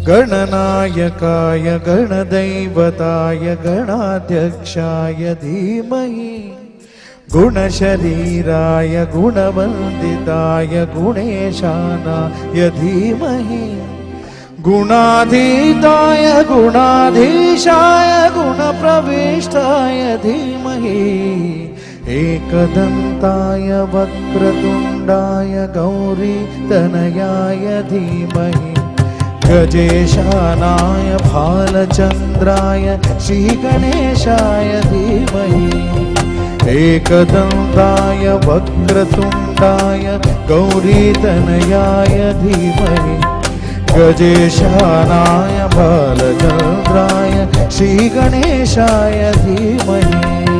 गणनायकाय गणदैवताय गणाध्यक्षाय धीमहि गुणशरीराय गुणवन्दिताय गुणेशानाय धीमहि गुणाधीताय गुणाधीशाय गुणप्रविष्टाय धीमहि एकदन्ताय वक्रतुण्डाय गौरीतनयाय धीमहि गजेशानाय भालचन्द्राय श्रीगणेशाय धीमहि एकदन्ताय वक्रतुण्डाय गौरीतनयाय धीमहि गजेशानाय भालचन्द्राय श्रीगणेशाय धीमहि